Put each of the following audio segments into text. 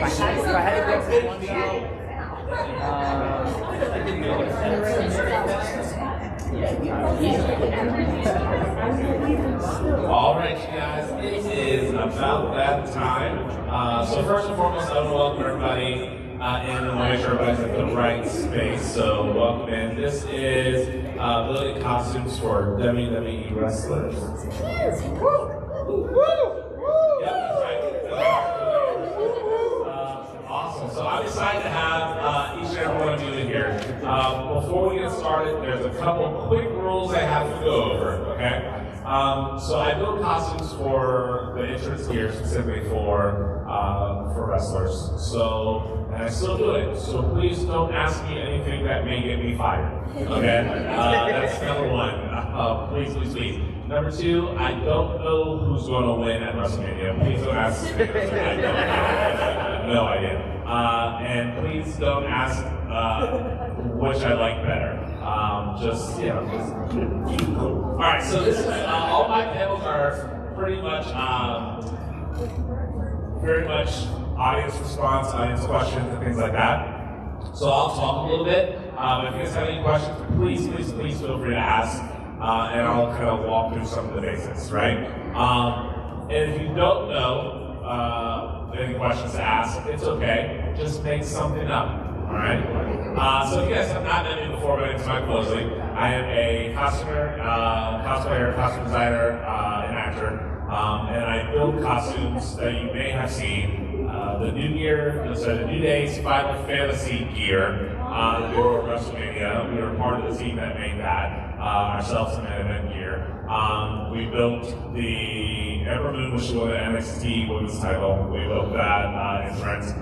I had to go for one show, all right, you guys, it is about that time. So first and foremost, I want to welcome everybody in and make sure everybody's in the right space. So welcome in. This is building costumes for WWE wrestlers. Yep, that's right. Awesome. So I'm excited to have each and every one of you in here. Before we get started, there's a couple quick rules I have to go over, okay? So I build costumes for the entrance gear specifically for wrestlers. So, and I still do it. So please don't ask me anything that may get me fired, okay? That's number one. Please. Number two, I don't know who's going to win at WrestleMania. Please don't ask me. I have no idea. And please don't ask which I like better. All right, so this is, all my panels are pretty much, very much audience response, audience questions, and things like that. So I'll talk a little bit. If you guys have any questions, please feel free to ask. And I'll kind of walk through some of the basics, right? And if you don't know any questions to ask, it's okay. Just make something up, all right? So if you guys have not met me before, my name is Mikal Mosley. I am a costumer, cosplayer, costume designer, and actor. And I build costumes that you may have seen. The New Day's Final Fantasy gear for WrestleMania. We were part of the team that made that. Ourselves and event gear. We built the Ember Moon, which was the NXT women's title. We built that entrance.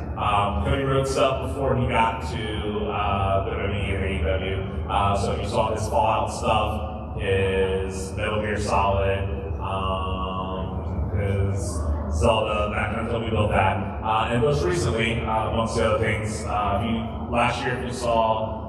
Cody Rhodes stuff before he got to WWE and AEW. So you saw his Fallout stuff, his Metal Gear Solid, his Zelda, that kind of stuff. We built that. And most recently, amongst the other things, last year if you saw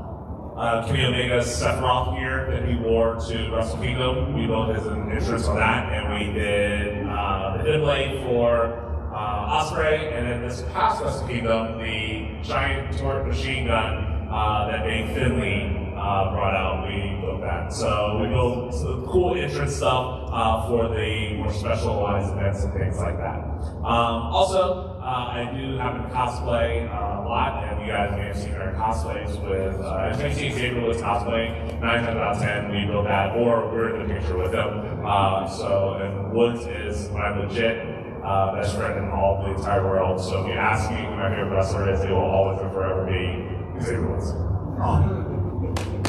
Kenny Omega's Sephiroth gear that he wore to Wrestle Kingdom. We built his entrance on that, and we did the hidden blade for Ospreay, and then this past Wrestle Kingdom, the giant torque machine gun that Dave Finley brought out. We built that. So we built some cool entrance stuff for the more specialized events and things like that. Also, I do happen to cosplay a lot, and you guys may have seen our cosplays with, if you've seen Xavier Woods cosplay, 9 times out of 10 we build that, or we're in the picture with him. And Woods is my legit best friend in all the entire world, so if you ask me who my favorite wrestler is, it will always and forever be Xavier Woods.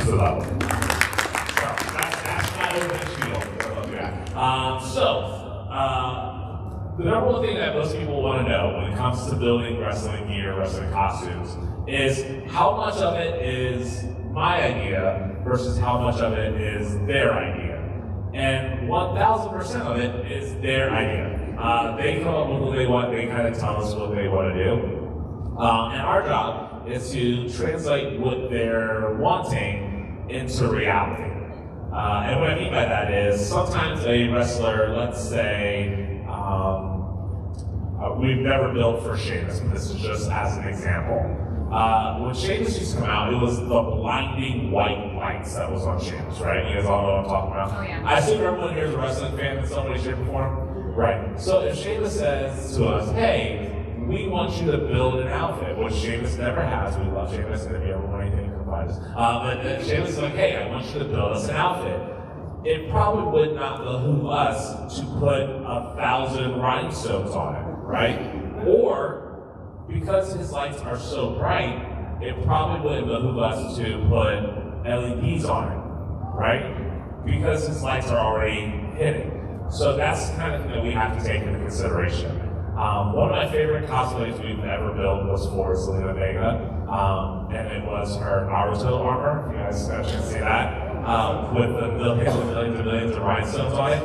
So that's my open spiel. The number one thing that most people want to know when it comes to building wrestling gear, wrestling costumes, is how much of it is my idea versus how much of it is their idea. And 1,000% of it is their idea. They come up with what they want, they kind of tell us what they want to do. And our job is to translate what they're wanting into reality. And what I mean by that is sometimes a wrestler, let's say, we've never built for Sheamus, but this is just as an example. When Sheamus used to come out, it was the blinding white lights that was on Sheamus, right? You guys all know what I'm talking about? Oh, yeah. I assume everyone here is a wrestling fan in some way, shape, or form. Right. So if Sheamus says to us, hey, we want you to build an outfit, which Sheamus never has. We love Sheamus, and if you ever want anything, you can find us. But Sheamus is like, hey, I want you to build us an outfit. It probably would not behoove us to put 1,000 rhinestones on it, right? Or, because his lights are so bright, it probably wouldn't behoove us to put LEDs on it, right? Because his lights are already hitting. So that's the kind of thing that we have to take into consideration. One of my favorite cosplays we've ever built was for Zelina Vega, and it was her Naruto armor. You guys got a chance to see that, with the millions and millions of rhinestones on it.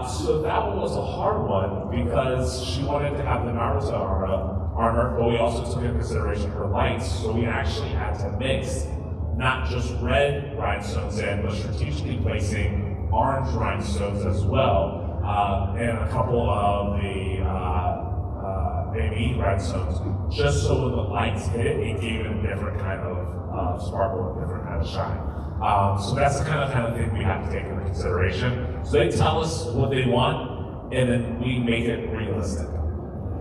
So that one was a hard one because she wanted to have the Naruto armor, but we also took into consideration her lights, so we actually had to mix not just red rhinestones in, but strategically placing orange rhinestones as well, and a couple of the AMV rhinestones, just so when the lights hit it, it gave it a different kind of sparkle, a different kind of shine. So that's the kind of thing we have to take into consideration. So they tell us what they want, and then we make it realistic.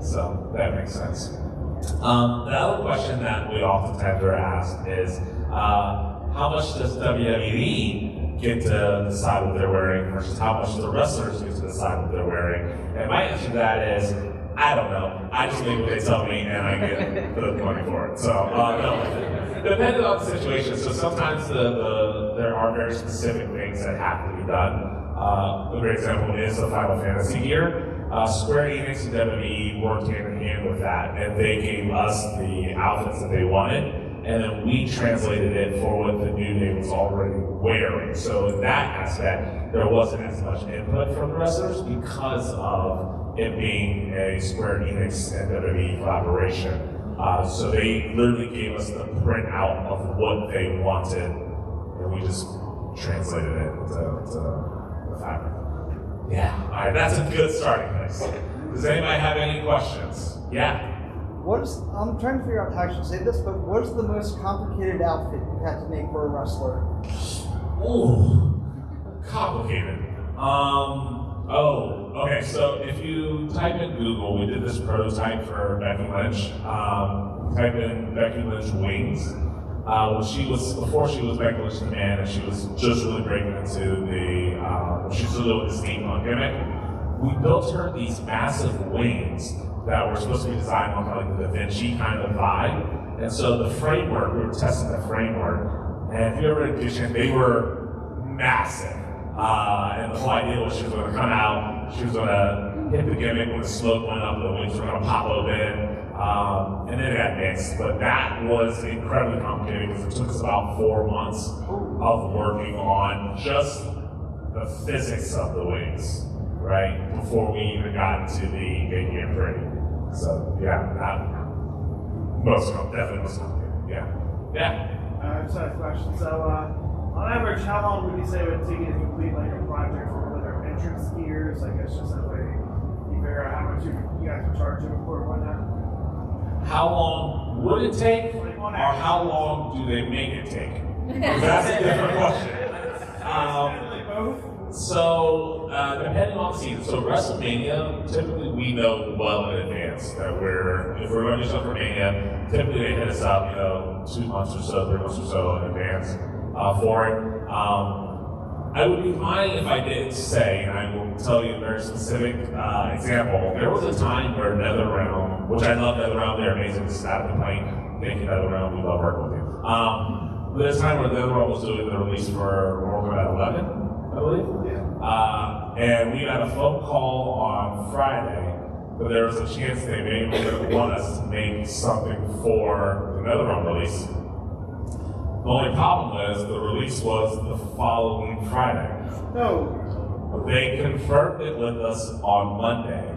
So that makes sense. The other question that we oftentimes are asked is, how much does WWE get to decide what they're wearing versus how much the wrestlers get to decide what they're wearing? And my answer to that is, I don't know. I just make what they tell me, and I get the money for it. So, no. Depending on the situation. So sometimes there are very specific things that have to be done. A great example is the Final Fantasy gear. Square Enix and WWE worked hand in hand with that, and they gave us the outfits that they wanted, and then we translated it for what the New Day was already wearing. So in that aspect, there wasn't as much input from the wrestlers because of it being a Square Enix and WWE collaboration. So they literally gave us the printout of what they wanted, and we just translated it to the fabric. Yeah, all right, that's a good starting place. Does anybody have any questions? Yeah. I'm trying to figure out how I should say this, but what is the most complicated outfit you had to make for a wrestler? Ooh, complicated. Okay, so if you type in Google, we did this prototype for Becky Lynch. Type in Becky Lynch wings. Before she was Becky Lynch the Man, and she was just really breaking into she's still doing the steampunk gimmick. We built her these massive wings that were supposed to be designed on kind of like the Da Vinci kind of vibe. And so the framework, we were testing the framework, and if you ever auditioned, they were massive. And the whole idea was she was going to come out, she was going to hit the gimmick when the smoke went up, the wings were going to pop open, and then it got mixed. But that was incredibly complicated because it took us about 4 months of working on just the physics of the wings, right? Before we even got into the making it pretty. So yeah, definitely most complicated. Yeah. I just had a question. So, on average, how long would you say it would take you to complete like a project for whether entrance gears? I guess just that way you figure out how much you guys are charging for whatnot. How long would it take, or how long do they make it take? That's a different question. So, depending on the season, so WrestleMania, typically we know well in advance that if we're going to do something for Mania, typically they hit us up, 2 months or so, 3 months or so in advance for it. I would be lying if I didn't say, and I will tell you a very specific example. There was a time where NetherRealm, which I love NetherRealm, they're amazing, this is not a complaint. Thank you, NetherRealm, we love working with you. There's a time where NetherRealm was doing the release for Mortal Kombat 11. I believe. And we had a phone call on Friday, but there was a chance they may want us to make something for the NetherRealm release. The only problem was the release was the following Friday. No. They confirmed it with us on Monday.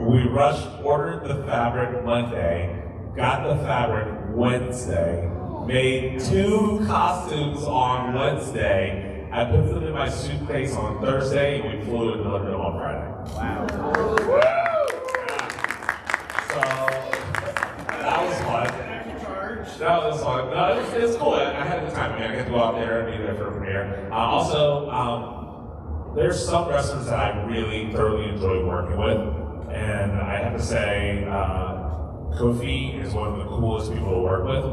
We rushed, ordered the fabric Monday, got the fabric Wednesday, made 2 costumes on Wednesday. I put them in my suitcase on Thursday, and we flew and delivered them on Friday. Wow. So, that was fun. That was fun. No, it was cool. I had a good time. I got to go out there and be there for a premiere. Also, there's some wrestlers that I really thoroughly enjoy working with, and I have to say, Kofi is one of the coolest people to work with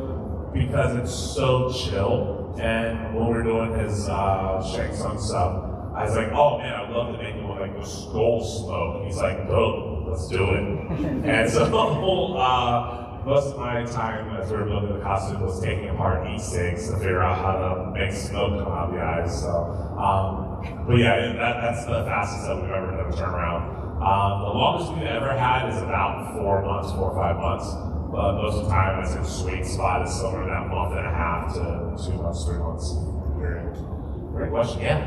because it's so chill. And when we were doing his Shang Tsung stuff, I was like, oh man, I'd love to make it with like the skull smoke. He's like, dope, let's do it. And so most of my time as we were building the costume was taking apart e-cigs to figure out how to make smoke come out of the eyes. So, but yeah, that's the fastest that we've ever done a turnaround. The longest we've ever had is about 4 months, 4 or 5 months. But most of the time, it's a sweet spot is somewhere in that month and a half to 2 months, 3 months. Great question, yeah.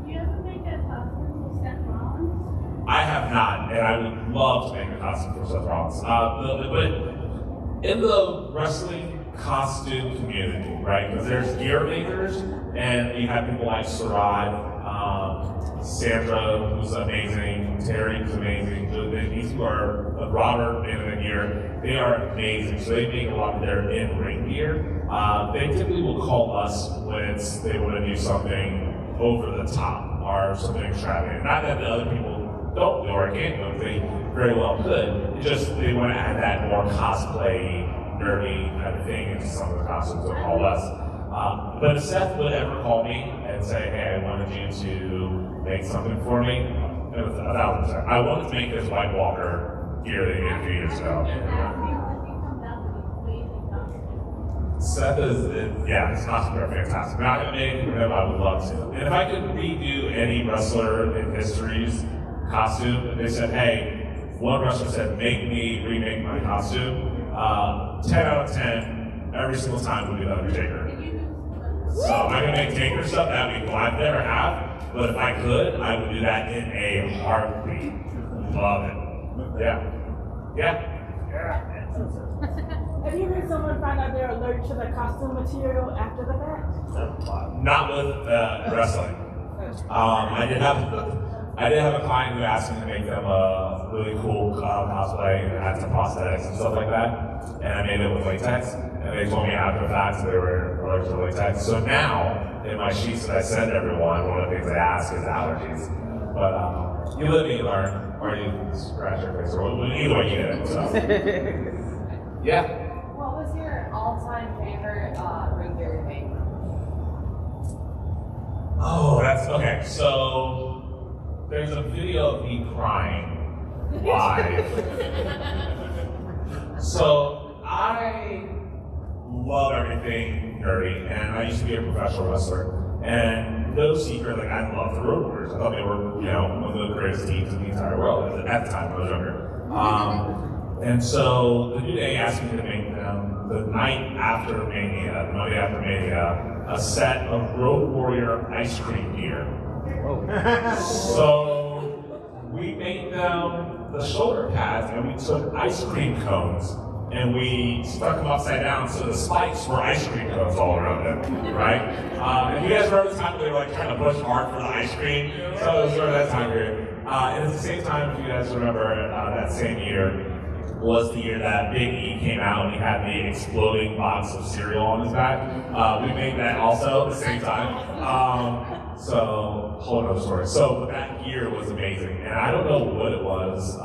Do you ever make a costume for Seth Rollins? I have not, and I would love to make a costume for Seth Rollins. But in the wrestling costume community, right? Because there's gear makers, and you have people like Sarad, Sandra, who's amazing, Terry, who's amazing. These two are Robert and gear. They are amazing. So they make a lot of their in-ring gear. They typically will call us when they want to do something over the top or something extravagant. Not that the other people don't do or can't do, they very well could. It's just they want to add that more cosplay, nerdy kind of thing into some of the costumes they'll call us. But if Seth would ever call me and say, hey, I wanted you to make something for me, it was 1,000%. I wanted to make this White Walker gear that he did a few years ago. Seth his costumes are fantastic. Now, if I made for him, I would love to. And if I could redo any wrestler in history's costume, they said, hey, one wrestler said, remake my costume. 10 out of 10, every single time would be the Undertaker. So if I can make Taker stuff, that'd be cool. I've never have, but if I could, I would do that in a heartbeat. Love it. Yeah. Have you heard someone find out they're allergic to the costume material after the fact? Not with wrestling. I did have a client who asked me to make them a really cool cosplay and had some prosthetics and stuff like that, and I made it with latex. And they told me after the fact that they were allergic to latex. So now, in my sheets that I send everyone, one of the things I ask is allergies. But you live and you learn, or you scratch your face, or either way you get it. So. Yeah. What was your all-time favorite ring gear thing? Oh, that's okay. So there's a video of me crying live. So I love everything nerdy, and I used to be a professional wrestler. And no secret, like I loved the Road Warriors. I thought they were, one of the greatest teams in the entire world at the time when I was younger. And so the New Day asked me to make them the night after Mania, the Monday after Mania, a set of Road Warrior ice cream gear. So we made them the shoulder pads, and we took ice cream cones and we stuck them upside down so the spikes were ice cream cones all around them, right? And you guys remember the time when they were like trying to push hard for the ice cream? So it was sort of that time period. And at the same time, if you guys remember, that same year was the year that Big E came out and he had the exploding box of cereal on his back. We made that also at the same time. So, whole other story. So that year was amazing, and I don't know what it was.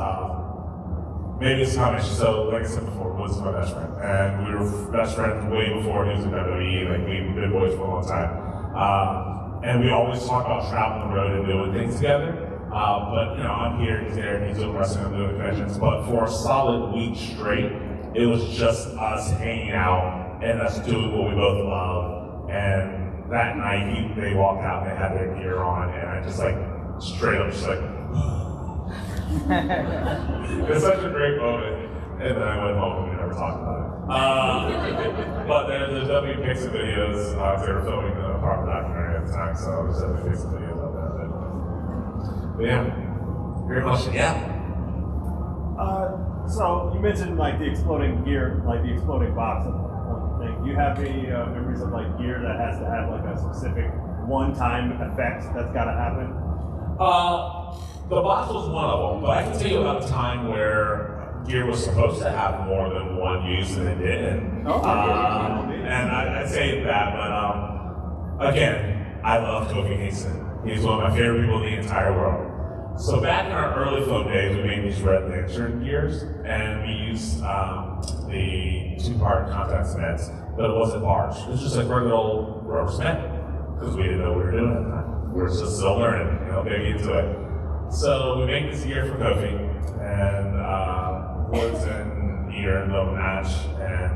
Maybe it's a combination. So, like I said before, Woods is my best friend, and we were best friends way before he was in WWE. Like we've been boys for a long time, and we always talk about traveling the road and doing things together. But I'm here, he's there, he's doing wrestling, I'm doing conventions. But for a solid week straight, it was just us hanging out and us doing what we both love. And that night, they walked out and they had their gear on, and I just like straight up just like. It's such a great moment. And then I went home and we never talked about it. But there's definitely pics and videos. They were filming the proper documentary at the time, so there's definitely pics and videos of that. But yeah, great question. Yeah. So you mentioned like the exploding gear, like the exploding box of one thing. Do you have any memories of like gear that has to have like a specific one-time effect that's got to happen? The box was one of them, but I can tell you about a time where gear was supposed to have more than one use and it didn't. And I'd say that, but again, I love Kofi Kingston. He's one of my favorite people in the entire world. So back in our early phone days, we made these Red Lantern gears, and we used the two-part contact cements, but it wasn't bars. It was just like regular old rubber cement, because we didn't know what we were doing at the time. We were just still learning, getting into it. So we make this gear for Kofi, and Woods and Ear in the match, and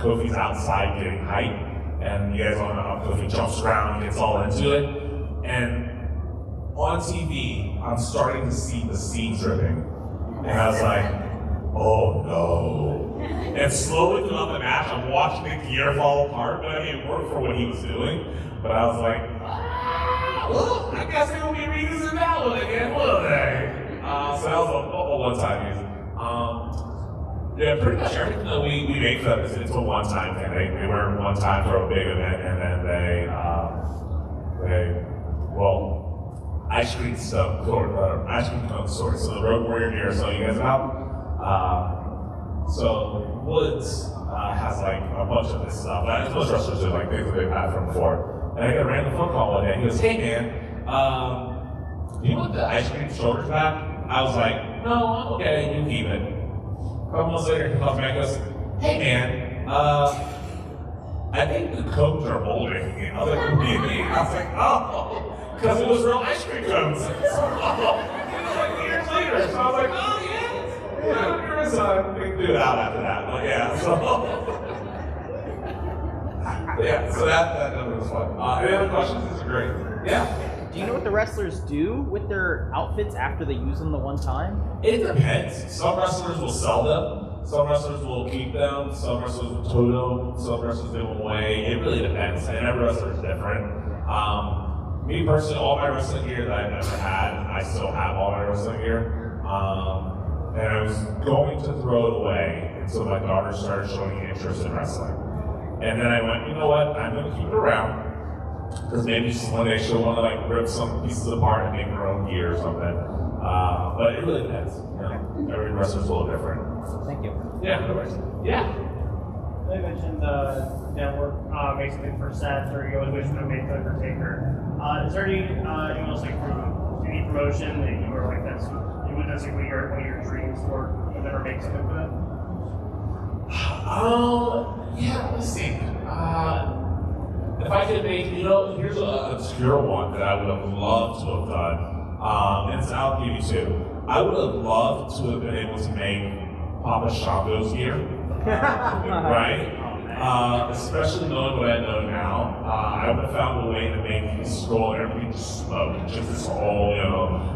Kofi's outside getting hype, and you guys all know how Kofi jumps around and gets all into it. And on TV, I'm starting to see the seed dripping, and I was like, oh no. And slowly throughout the match, I'm watching the gear fall apart, but I mean, it worked for what he was doing, but I was like, well, I guess they will be reusing that one again, will they? So that was a one-time use. Yeah, pretty much everything that we make for them it's a one-time thing. They wear one time for a big event, and then ice cream stuff, ice cream cone story. So the Road Warrior gear, so you guys know. So Woods has like a bunch of this stuff. But most wrestlers do like things that they've had from before. And I got a random phone call one day. He goes, "Hey man, do you want the ice cream shoulders back?" I was like, "No, I'm okay. You keep it." A couple months later, he calls me and goes, "Hey man, I think the cones are molding." I was like, "What do you mean?" I was like, "Oh, because it was real ice cream cones." So, it was like years later. So I was like, "Oh yeah." There was a big dude out after that, but yeah, so yeah, so that was fun. Any other questions? This is great. Yeah. Do you know what the wrestlers do with their outfits after they use them the one time? It depends. Some wrestlers will sell them. Some wrestlers will keep them. Some wrestlers will tote them. Some wrestlers give them away. It really depends, and every wrestler is different. Me personally, all my wrestling gear that I've never had, I still have all my wrestling gear. And I was going to throw it away until my daughter started showing interest in wrestling. And then I went, you know what, I'm going to keep it around. Because maybe one day she'll want to like rip some pieces apart and make her own gear or something. But it really depends. You know? Every wrestler's a little different. Thank you. Yeah, no worries. Yeah. They mentioned network basically for sets, or you always wish to make the Taker. Is there any else like any promotion that you were like that's what does like one of your dreams for? You'll never make something for that? Yeah, let's see. If I could make, here's an obscure one that I would have loved to have done. And I'll give you two. I would have loved to have been able to make Papa Shango's gear. Right? Especially knowing what I know now, I would have found a way to make this scroll and everything just smoke, just this whole,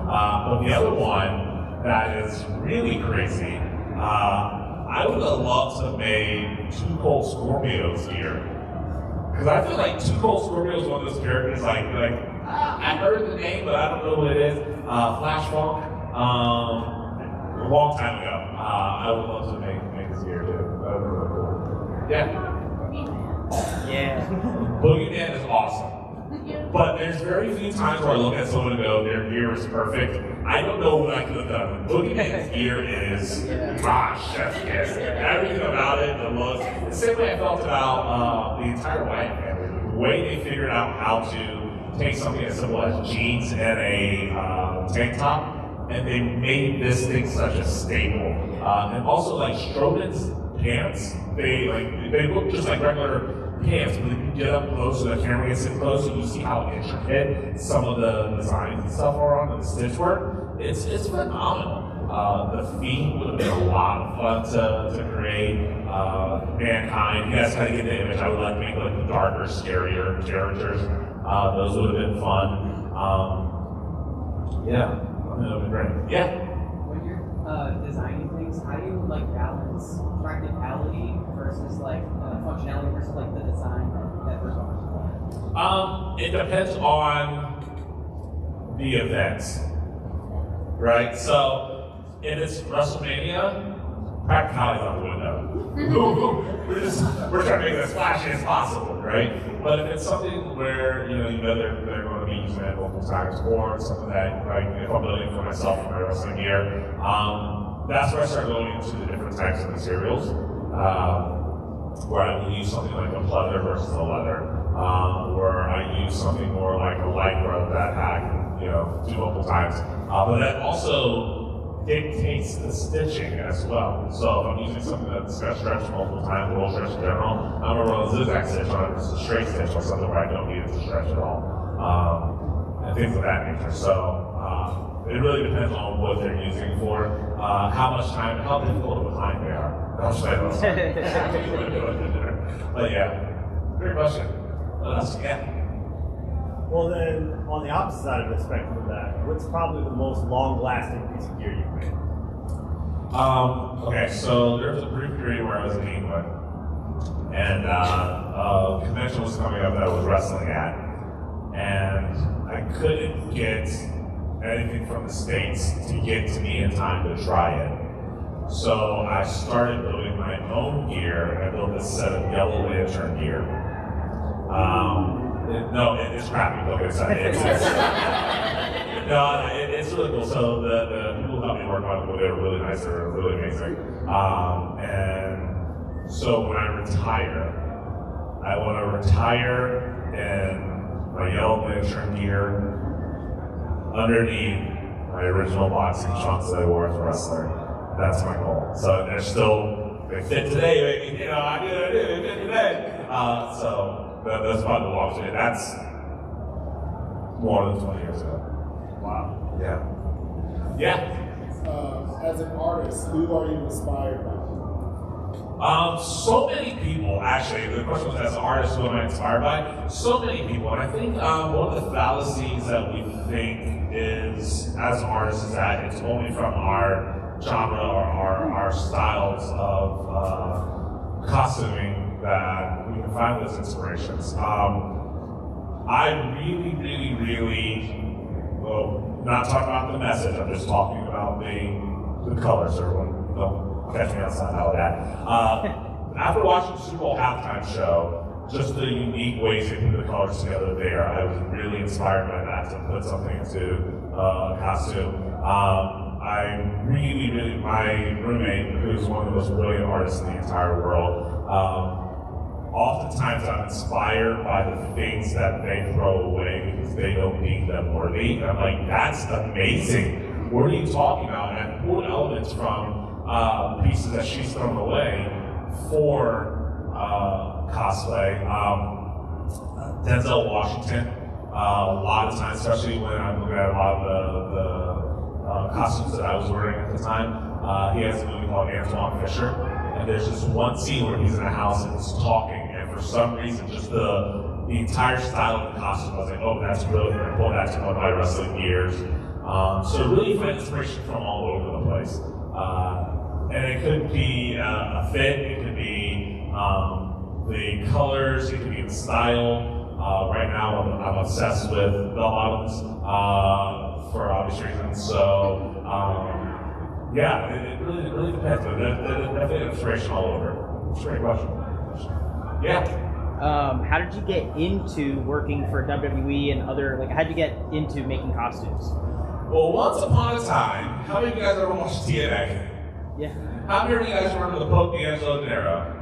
But the other one that is really crazy, I would have loved to have made Too Cold Scorpio's gear. Because I feel like Too Cold Scorpio is one of those characters, I heard the name, but I don't know what it is. Flash Funk, a long time ago. I would love to make this gear too. That would be really cool. Yeah. Yeah. Boogeyman is awesome. But there's very few times where I look at someone and go, their gear is perfect. I don't know what I could have done. Boogeyman's gear is, chef's kiss. Everything about it, the looks. The same way I felt about the entire Wyatt family. The way they figured out how to take something as simple as jeans and a tank top, and they made this thing such a staple. And also, like Strowman's pants, they look just like regular pants, but if you get up close, so the camera gets in close, and you see how intricate some of the designs and stuff are on, and the stitch work. It's phenomenal. The feet would have been a lot of fun to create. Mankind, you guys kind of get the image. I would like to make like the darker, scarier characters. Those would have been fun. Yeah, that would have been great. Yeah. When you're designing things, how do you like balance practicality versus like functionality versus like the design that we're talking about? It depends on the event, right? So if it's WrestleMania, practicality's out the window. we're trying to make it as flashy as possible, right? But if it's something where they're going to be using it multiple times, or something that like if I'm building for myself for my wrestling gear, that's where I start going into the different types of materials. Where I will use something like a pleather versus a leather, where I use something more like a lycra that I can, do multiple times. But that also dictates the stitching as well. So if I'm using something that's got stretched multiple times, roll stretch in general, I'm gonna run a zigzag stitch on it versus a straight stitch on something where I don't need it to stretch at all, and things of that nature. So it really depends on what they're using for, how much time, how difficult of a time they are. But yeah, great question. What else? Yeah. Well then, on the opposite side of the spectrum of that, what's probably the most long-lasting piece of gear you've made? Okay, so there was a brief period where I was in England, and a convention was coming up that I was wrestling at, and I couldn't get anything from the States to get to me in time to try it. So I started building my own gear, and I built this set of Yellow Lantern gear. It's crappy, like I said. it's really cool. So the people who helped me work on it, they were really nice, they were really amazing. And so when I retire, I want to retire in my yellow lantern gear underneath my original boxing trunks that I wore as a wrestler. That's my goal. So they're still, they fit today, you know, I did, they fit today. So that's probably the walk. That's more than 20 years ago. Wow. Yeah. Yeah. As an artist, who are you inspired by? So many people, actually, the question was as an artist, who am I inspired by? So many people, and I think one of the fallacies that we think is, as artists, is that it's only from our genre or our styles of costuming that we can find those inspirations. I really, well, not talking about the message, I'm just talking about the colors, everyone. Don't catch me outside how that. After watching the Super Bowl halftime show, just the unique ways they put the colors together there, I was really inspired by that to put something into a costume. I really, my roommate, who's one of the most brilliant artists in the entire world, oftentimes I'm inspired by the things that they throw away because they don't deem them worthy. And I'm like, that's amazing. What are you talking about? And I pulled elements from pieces that she's thrown away for cosplay. Denzel Washington, a lot of times, especially when I'm looking at a lot of the costumes that I was wearing at the time, he has a movie called Antoine Fisher, and there's just one scene where he's in a house and he's talking, and for some reason, just the entire style of the costume, I was like, oh, that's brilliant. I pulled that to one of my wrestling gears. So really find inspiration from all over the place. And it could be a fit, it could be the colors, it could be the style. Right now, I'm obsessed with bell bottoms for obvious reasons. So, yeah, it really depends. There's definitely inspiration all over. It's a great question. Yeah. How did you get into working for WWE and other, like, how did you get into making costumes? Well, once upon a time, how many of you guys ever watched TNA? Yeah. How many of you guys remember the Pope D'Angelo Dinero?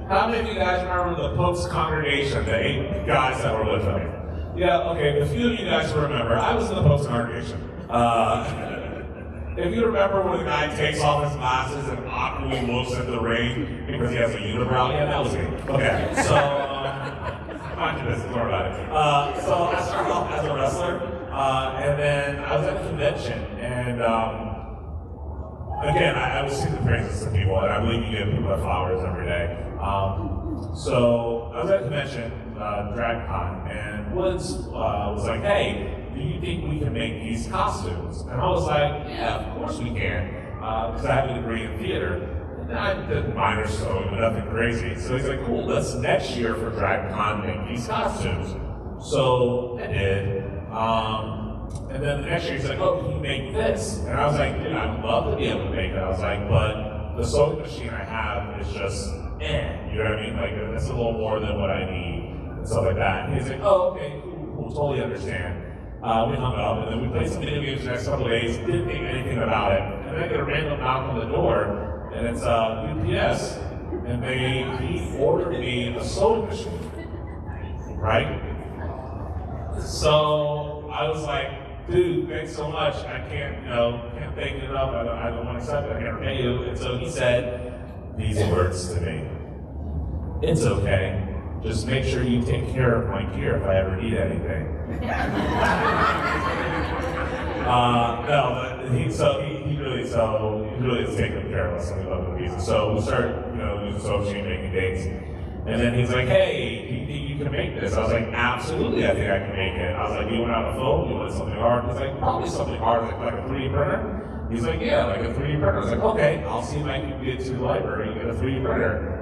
How many of you guys remember the Pope's congregation, the 8 guys that were with him? Yeah, okay, a few of you guys remember. I was in the Pope's congregation. If you remember when the guy takes off his glasses and awkwardly looks at the ring because he has a unibrow, yeah, that was me. Okay, so, mind your business, don't worry about it. So I started off as a wrestler, and then I was at a convention, and again, I was singing the praises to people, and I believe you give people their flowers every day. So I was at a convention, DragCon, and Woods was like, hey, do you think we can make these costumes? And I was like, yeah, of course we can, because I have a degree in theater. And I did minor sewing, but nothing crazy. So he's like, cool, let's next year for DragCon make these costumes. So I did. And then the next year he's like, oh, can you make this? And I was like, dude, I'd love to be able to make that. I was like, but the sewing machine I have is just, you know what I mean? Like, it's a little more than what I need, and stuff like that. And he's like, oh, okay, cool, totally understand. We hung up, and then we played some video games the next couple of days, didn't think anything about it. And then I get a random knock on the door, and it's UPS, and he ordered me a sewing machine, right? So I was like, dude, thanks so much. I can't thank you enough. I don't want to accept it. I can't repay you. And so he said these words to me. It's okay. Just make sure you take care of my gear if I ever need anything. No, but he really is taking care of us, and we love the pieces. So we started, using social machine, making dates. And then he's like, hey, do you think you can make this? I was like, absolutely, I think I can make it. I was like, you want out a phone? You want something hard? He's like, probably something hard, like a 3D printer. He's like, yeah, like a 3D printer. I was like, okay, I'll see if I can get to the library and get a 3D printer.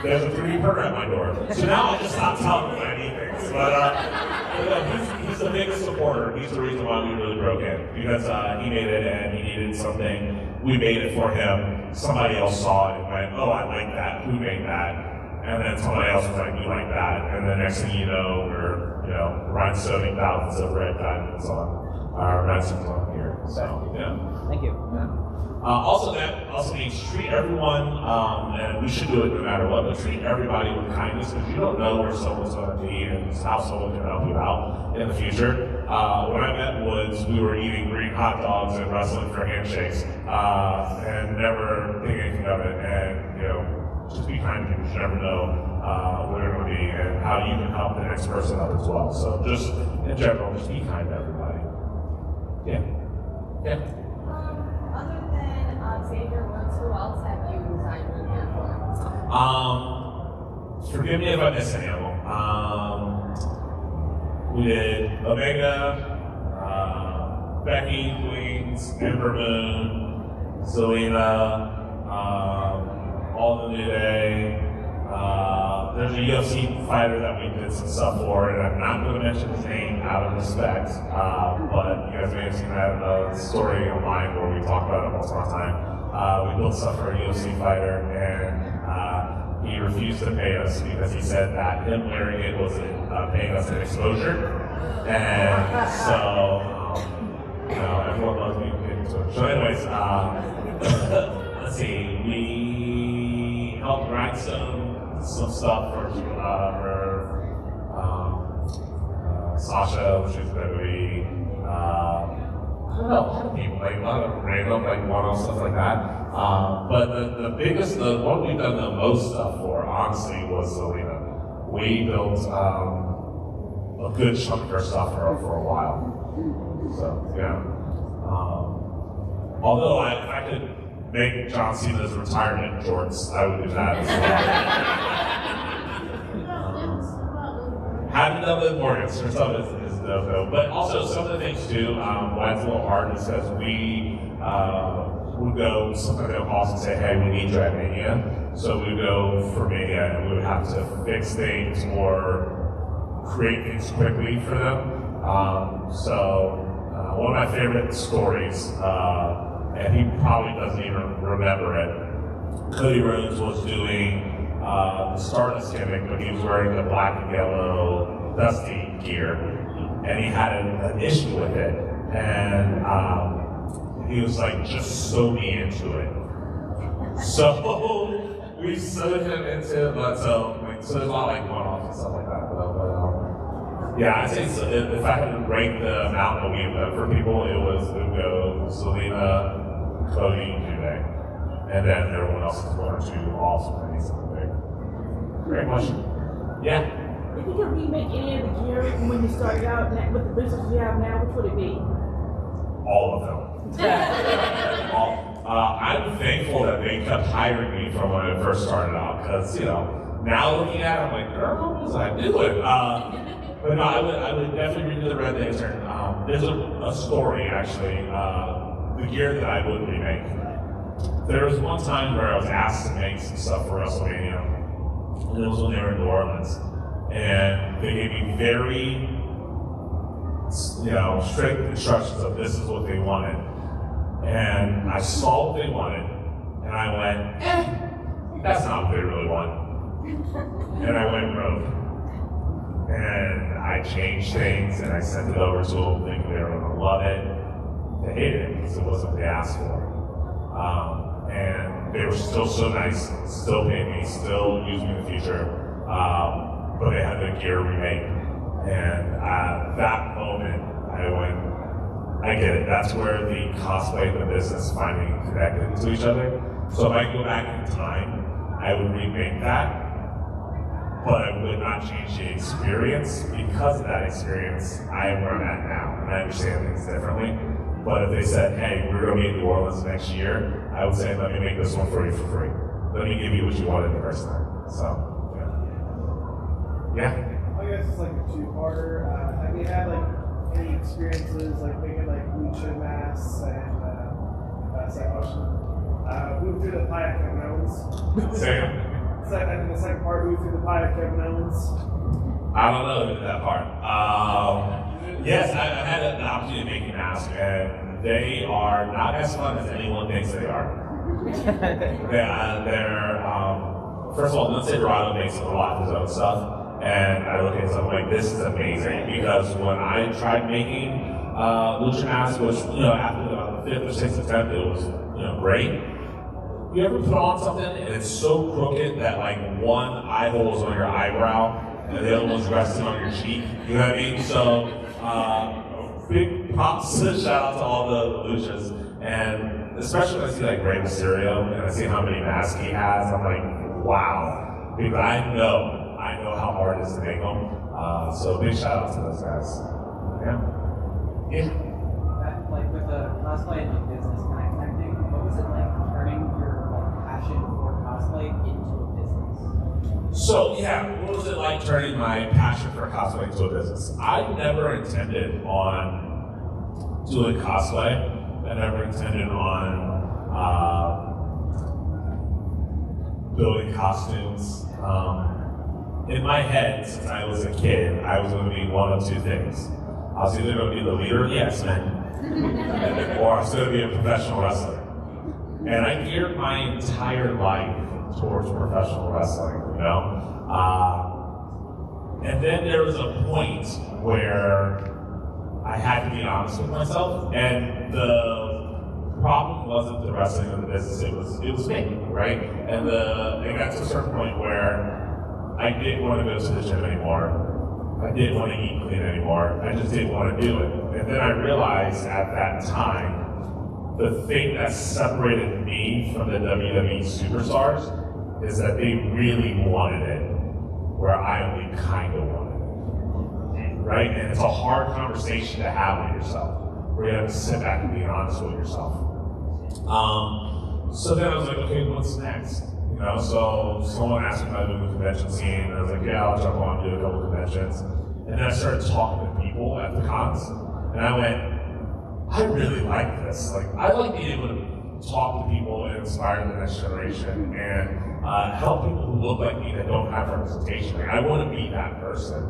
There's a 3D printer at my door. So now I just stopped telling him I need things. But he's the biggest supporter. He's the reason why we really broke in. Because he made it and he needed something. We made it for him. Somebody else saw it and went, oh, I like that. Who made that? And then somebody else was like, we like that. And the next thing you know, we're rhinestoning thousands of red diamonds on our rhinestones on here. So, yeah. Thank you. Also, that also means treat everyone, and we should do it no matter what, but treat everybody with kindness because you don't know where someone's going to be and how someone can help you out in the future. When I met Woods, we were eating green hot dogs and wrestling for handshakes, and never think anything of it. And just be kind to people. You never know where they're going to be and how you can help the next person out as well. So just in general, just be kind to everybody. Yeah. Yeah. Other than Xavier Woods, who else have you designed your gear for? Forgive me if I miss anyone. We did Omega, Becky, Queens, Ember Moon, Zelina, All the New Day. There's a UFC fighter that we did some stuff for, and I'm not going to mention his name out of respect, but you guys may have seen that story online where we talked about it once upon a time. We built stuff for a UFC fighter, and he refused to pay us because he said that him wearing it was paying us an exposure, and so everyone loves me paying exposure. So anyways, let's see, we helped Rhinestone some stuff for Sasha, which is WWE. I don't know, a lot of people, like a lot of random, like one-off stuff like that. But the biggest, the one we've done the most stuff for, honestly, was Zelina. We built a good chunk of her stuff for her for a while. So, yeah. Although if I could make John Cena's retirement jorts, I would do that as well. Haven't done the Morgans, her stuff is dope though. But also some of the things too, why it's a little hard is because we would go, sometimes they'll call us and say, hey, we need Drag Mania. So we would go for Mania and we would have to fix things or create things quickly for them. So one of my favorite stories, and he probably doesn't even remember it. Cody Rhodes was doing the Stardust gimmick, but he was wearing the black and yellow Dusty gear, and he had an issue with it, and he was like just so me into it. So we sewed him into it, but so there's a lot like one-offs and stuff like that. But yeah, I'd say if I had to rank the amount that we've done for people, it would go Zelina, Cody, Jude, and then everyone else is one or two awesome things. Great question. Yeah. If you could remake any of the gear when you started out with the business you have now, which would it be? All of them. I'm thankful that they kept hiring me from when I first started out, because now looking at it, I'm like, girl, what was I doing? But no, I would definitely redo the Red Lantern. There's a story actually. The gear that I would remake. There was one time where I was asked to make some stuff for WrestleMania, and it was when they were in New Orleans, and they gave me very, strict instructions of this is what they wanted, and I saw what they wanted, and I went, that's not what they really want, and I went rogue, and I changed things, and I sent it over to them, thinking they were going to love it. They hated it because it wasn't what they asked for. And they were still so nice, still paid me, still used me in the future, but they had the gear remade. And at that moment, I went, I get it. That's where the cosplay and the business finally connected to each other. So if I go back in time, I would remake that, but I would not change the experience. Because of that experience, I am where I'm at now, and I understand things differently. But if they said, hey, we're going to be in New Orleans next year, I would say, let me make this one for you for free. Let me give you what you wanted the first time. So, yeah. I guess it's like a two-parter. Have you had any experiences making lucha masks and second question? Move through the pie of Kevin Owens. Sam. And the second part, move through the pie of Kevin Owens. I don't know that part. Yes, I've had the opportunity to make masks, and they are not as fun as anyone thinks they are. They're first of all, let's say Dorado makes a lot of his own stuff, And I look at it, I'm like, this is amazing, because when I tried making lucha masks, which, after about the 5th or 6th attempt, it was, great. You ever put on something and it's so crooked that like one eye hole is on your eyebrow and the other one's resting on your cheek? You know what I mean? So, big props, shout out to all the luchas. And especially when I see like Rey Mysterio and I see how many masks he has, I'm like, wow. Because I know how hard it is to make them. So big shout out to those guys. Yeah. That, like with the cosplay and the business kind of connecting, what was it like turning your passion for cosplay into a business? So what was it like turning my passion for cosplay into a business? I never intended on doing cosplay. I never intended on building costumes. In my head, since I was a kid, I was going to be one of two things. I was either going to be the leader of the X-Men, or I was going to be a professional wrestler. And I geared my entire life towards professional wrestling, And then there was a point where I had to be honest with myself, and the problem wasn't the wrestling or the business, it was me, right? And it got to a certain point where I didn't want to go to the gym anymore. I didn't want to eat clean anymore. I just didn't want to do it. And then I realized at that time, the thing that separated me from the WWE superstars is that they really wanted it, where I only kind of wanted it, right? And it's a hard conversation to have with yourself, where you have to sit back and be honest with yourself. So then I was like, okay, what's next? So someone asked me if I do the convention scene, and I was like, yeah, I'll jump on and do a couple conventions. And then I started talking to people at the cons, and I went, I really like this. Like, I like being able to talk to people and inspire the next generation and help people who look like me that don't have representation. Like, I want to be that person.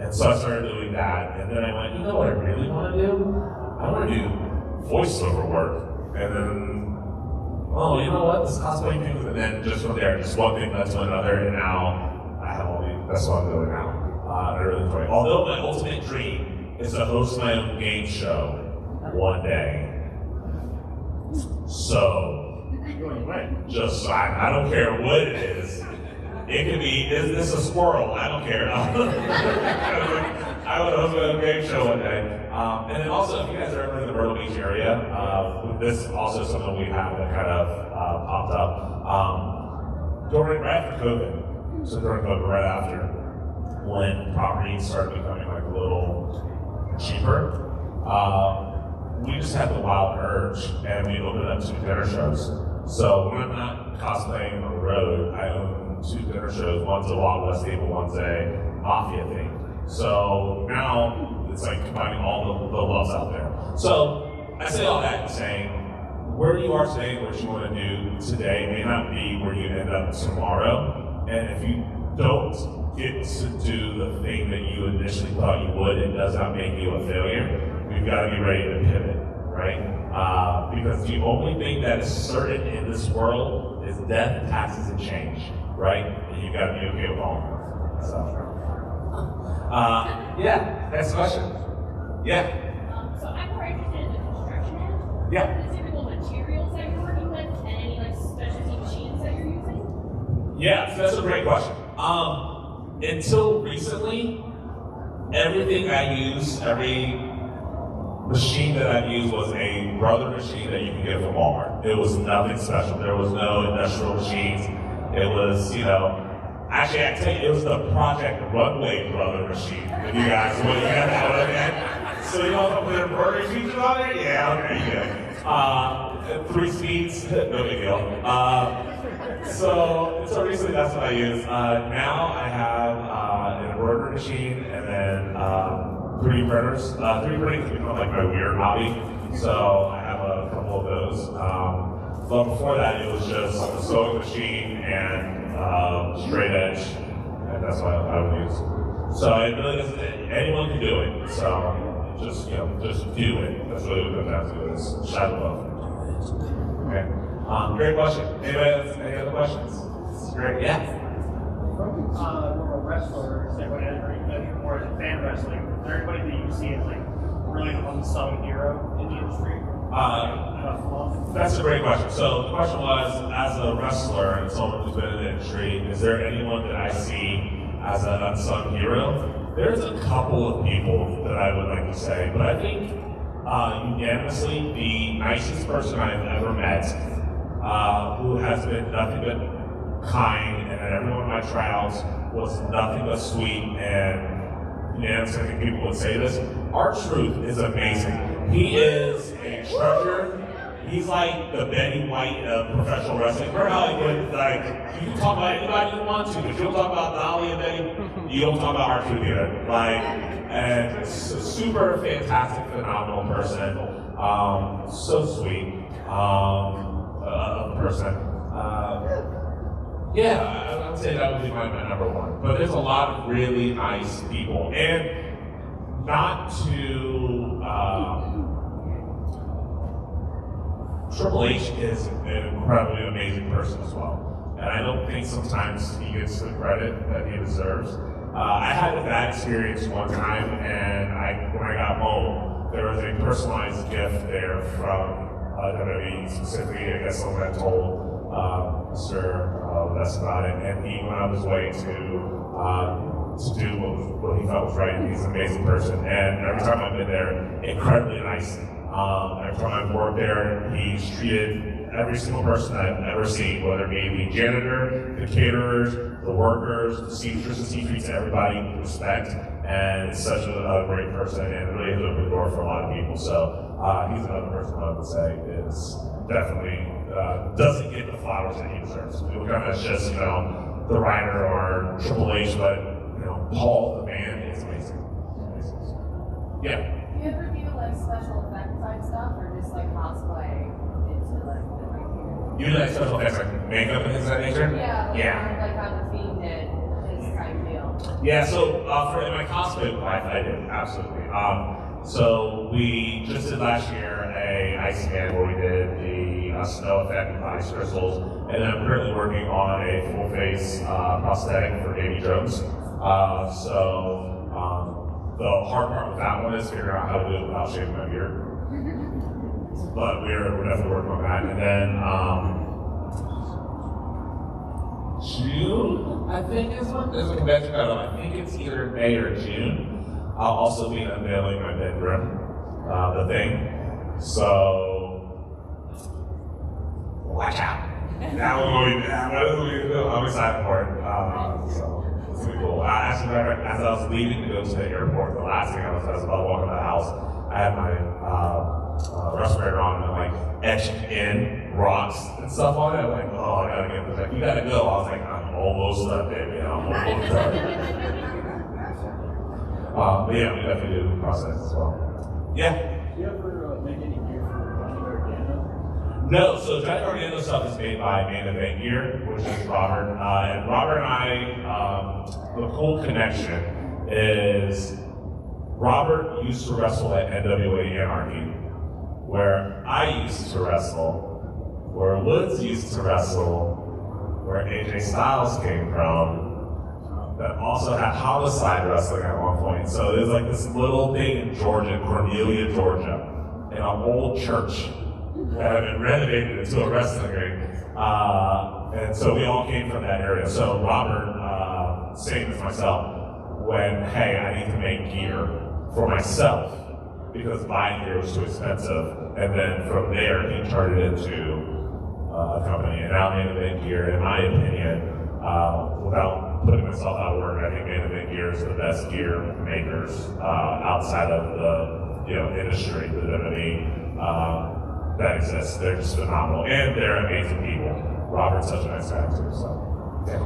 And so I started doing that, and then I went, you know what I really want to do? I want to do voiceover work. And then, oh, you know what, this cosplay thing, and then just from there, just one thing led to another, and now I have all these, that's what I'm doing now. I really enjoy it. Although my ultimate dream is to host my own game show one day. So, just, I don't care what it is. It could be, is this a squirrel? I don't care. I want to host my own game show one day. And then also, if you guys are ever in the Myrtle Beach area, this is also something we have that kind of popped up. Right after COVID, so during COVID, right after, when properties started becoming like a little cheaper, we just had the wild urge, and we opened up 2 dinner shows. So when I'm not cosplaying on the road, I own 2 dinner shows. One's a Wild West table, one's a Mafia thing. So now it's like combining all the loves out there. So I say all that saying, where you are today, what you want to do today may not be where you end up tomorrow. And if you don't get to do the thing that you initially thought you would, it does not make you a failure. We've got to be ready to pivot, right? Because the only thing that is certain in this world is death, taxes, and change, right? And you've got to be okay with all of them. So, next question. Yeah. So I'm more interested in the construction end. Yeah. What are the typical materials that you're working with, and any like specialty machines that you're using? Yeah, so that's a great question. Until recently, everything I use, every machine that I used was a brother machine that you can get from Walmart. It was nothing special. There was no industrial machines. It was, actually I tell you, it was the Project Runway brother machine. If you guys know that. So you know if I put a burger features on there? Yeah, okay, good. 3 speeds, no big deal. So recently that's what I use. Now I have an embroidery machine and then 3D printers. 3D printing has become like my weird hobby, so I have a couple of those. But before that, it was just a sewing machine and straight edge, and that's what I would use. So it really doesn't, anyone can do it. So just do it. That's really what it comes down to, is shadow love. Okay. Great question. Anybody else, any other questions? This is great. Yeah. from a wrestler standpoint, or more as a fan wrestling, is there anybody that you see as like really an unsung hero in the industry? That's a great question. So the question was, as a wrestler and someone who's been in the industry, is there anyone that I see as an unsung hero? There's a couple of people that I would like to say, but I think unanimously the nicest person I've ever met, who has been nothing but kind, and at every one of my tryouts was nothing but sweet, and unanimously I think people would say this, R-Truth is amazing. He is a treasure. He's like the Betty White of professional wrestling. Remember how like you can talk about anybody you want to, but you don't talk about Dolly and Betty, you don't talk about R-Truth either. Like, and super fantastic, phenomenal person. So sweet of a person. Yeah, I would say that would be my number one. But there's a lot of really nice people. And not to Triple H is an incredibly amazing person as well. And I don't think sometimes he gets the credit that he deserves. I had a bad experience one time, and when I got home, there was a personalized gift there from WWE, specifically, I guess someone had told Mr. Less about it, and he went out of his way to do what he felt was right. He's an amazing person, and every time I've been there, incredibly nice. Every time I've worked there, he's treated every single person I've ever seen, whether it be the janitor, the caterers, the workers, the seamstresses. He treats everybody with respect, and is such a great person, and really has opened the door for a lot of people. So he's another person I would say is definitely doesn't get the flowers that he deserves. People kind of just the writer or Triple H, but Paul the man is amazing. Yeah. Do you ever do like special effect type stuff, or just like cosplay into like the right here? You do like special effects, like makeup and things of that nature? Yeah. Yeah. Like how the Fiend did his type deal. Yeah. So for in my cosplay life, I did absolutely. So we just did last year a Iceman where we did the snow effect with ice crystals, and then I'm currently working on a full face prosthetic for Davy Jones. The hard part with that one is figuring out how to do it without shaving my beard. But we're definitely working on that. And then June, I think is when there's a convention. I think it's either May or June. I'll also be unveiling my bedroom, the thing. So watch out. I'm excited for it. So it's gonna be cool. Actually, as I was leaving to go to the airport, the last thing I was about to walk in the house, I had my respirator on and like etched in rocks and stuff on it. I'm like, oh, I gotta get this. Like, you gotta go. I was like, I'm almost done, baby. I'm almost done. But yeah, we definitely do the process as well. Yeah. Do you ever make any gear for Johnny Gargano? No, so Johnny Gargano stuff is made by Main Event Gear, which is Robert. And Robert and I, the whole connection is Robert used to wrestle at NWA Anarchy, where I used to wrestle, where Woods used to wrestle, where AJ Styles came from, that also had Homicide wrestling at one point. So there's like this little thing in Georgia, Cornelia, Georgia, in an old church that had been renovated into a wrestling ring. And so we all came from that area. So Robert, same as myself, went, hey, I need to make gear for myself because buying gear was too expensive. And then from there, he turned it into a company. And now Main Event Gear, in my opinion, without putting myself out of work, I think Main Event Gear is the best gear makers outside of the industry, the WWE, that exists. They're just phenomenal, and they're amazing people. Robert's such a nice guy too. So, yeah.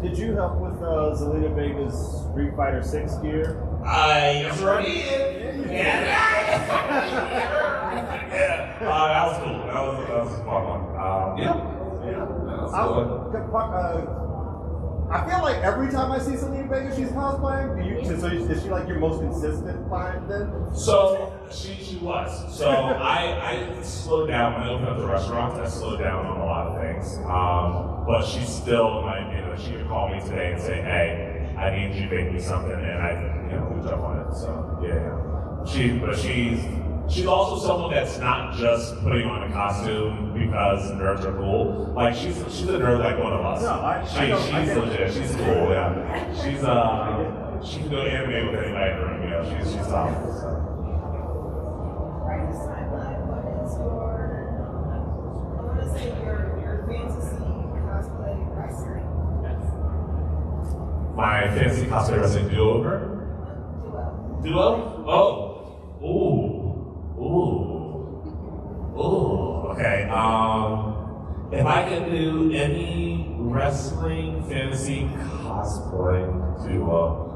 Did you help with Zelina Vega's Street Fighter 6 gear? I sure did. Yeah. Yeah. That was cool. That was a fun one. Yeah. I feel like every time I see Selena Vega, she's cosplaying. Is she like your most consistent client then? So she was. So I slowed down when I opened up the restaurant. I slowed down on a lot of things. But she's still, she could call me today and say, "Hey, I need you to make me something," and I, we jump on it. So yeah. She's also someone that's not just putting on a costume because nerds are cool. Like she's a nerd like one of us. No, she's legit. She's cool. Yeah. She can go anime with anybody in the room. She's tough. So. Right this timeline, what is I want to say your fantasy cosplay wrestling? My fantasy cosplay wrestling do-over? Duo? Oh. Ooh. Okay. If I could do any wrestling fantasy cosplay duo.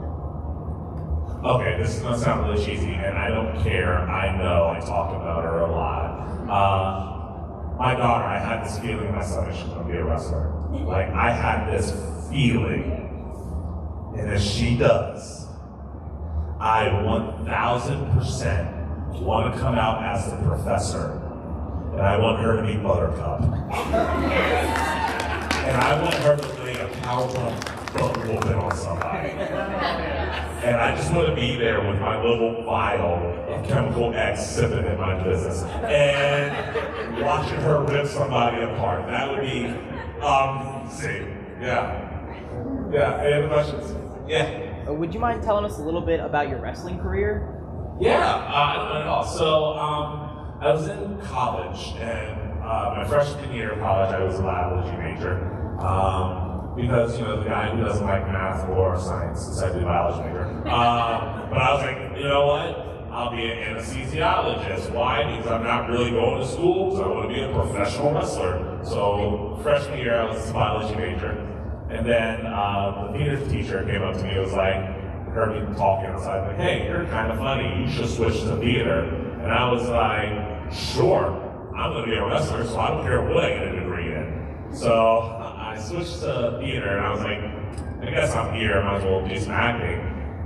Okay, this is gonna sound really cheesy, and I don't care. I know I talk about her a lot. My daughter, I had this feeling in my stomach she's gonna be a wrestler. Like I had this feeling, and if she does, I 1000% want to come out as the professor, and I want her to be Buttercup, and I want her to lay a powerbomb whooping on somebody, and I just want to be there with my little vial of Chemical X sipping in my business and watching her rip somebody apart. That would be amazing. Yeah. Any other questions? Yeah. Would you mind telling us a little bit about your wrestling career? Yeah, I don't know at all. So I was in college, and my freshman year of college, I was a biology major. Because, the guy who doesn't like math or science decided to be a biology major. But I was like, you know what? I'll be an anesthesiologist. Why? Because I'm not really going to school, so I want to be a professional wrestler. So freshman year, I was a biology major. And then the theater teacher came up to me and was like, heard me talking outside, like, "Hey, you're kind of funny. You should switch to theater." And I was like, "Sure, I'm going to be a wrestler, so I don't care what I get a degree in." So I switched to theater, and I was like, I guess I'm here, I might as well do some acting.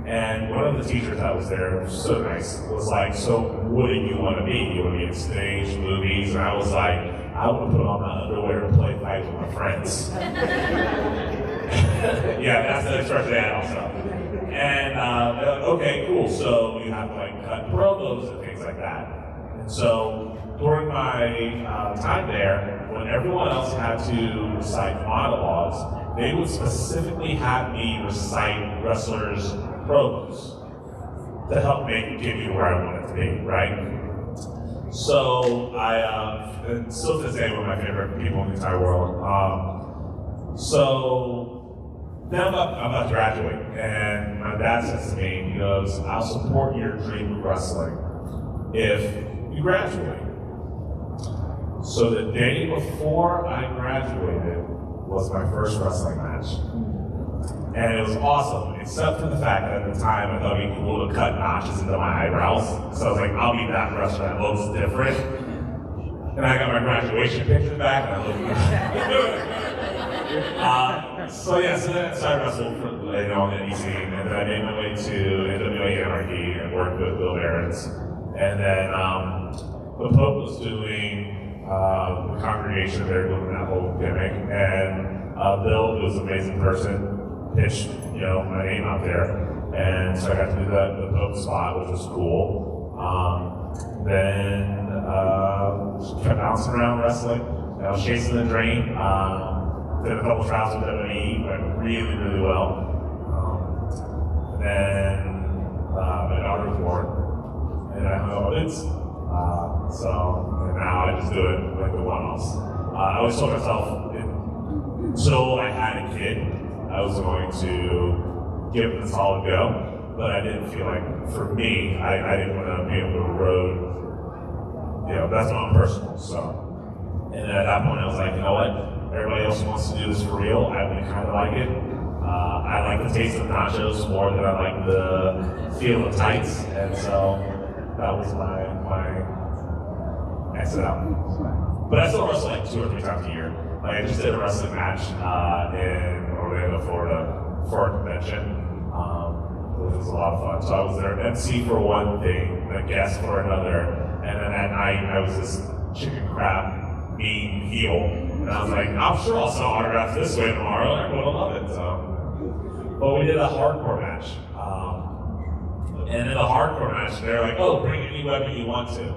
And one of the teachers that was there, so nice, was like, "So what do you want to be? You want to be in stage, movies?" And I was like, "I want to put on my underwear and play fight with my friends." Yeah, that's the expression I had also. And they're like, "Okay, cool, so you have to cut promos and things like that." And so during my time there, when everyone else had to recite monologues, they would specifically have me recite wrestlers' promos to help get me where I wanted to be, right? So and still to this day, one of my favorite people in the entire world. So then I'm about to graduate, and my dad says to me, he goes, "I'll support your dream of wrestling if you graduate." So the day before I graduated was my first wrestling match. And it was awesome, except for the fact that at the time I thought it'd be cool to cut notches into my eyebrows. So I was like, I'll be that wrestler that looks different. And I got my graduation pictures back, and I looked so then I started wrestling for, on the indie scene, and then I made my way to NWA Anarchy and worked with Bill Barons. And then the Pope was doing the congregation, they were doing that whole gimmick, and Bill, who was an amazing person, pitched my name out there, and so I got to do the Pope spot, which was cool. Then just kept bouncing around wrestling. I was chasing the dream. Did a couple trials with WWE, went really, really well. Then my daughter was born, and I hung up with it. And now I just do it like the one-offs. I always told myself, until I had a kid, I was going to give it a solid go, but I didn't feel like, for me, I didn't want to be able to road, that's my own personal, so. And at that point I was like, you know what? Everybody else wants to do this for real. I kind of like it. I like the taste of nachos more than I like the feel of tights, and so that was my exit out. But I still wrestle like 2 or 3 times a year. Like I just did a wrestling match in Orlando, Florida for a convention. It was a lot of fun. So I was their MC for one thing, a guest for another, and then at night I was this chicken crab mean heel. And I was like, I'm sure I'll sell autographs this way tomorrow. Everyone will love it. So, but we did a hardcore match. And in the hardcore match, they're like, oh, bring any weapon you want to.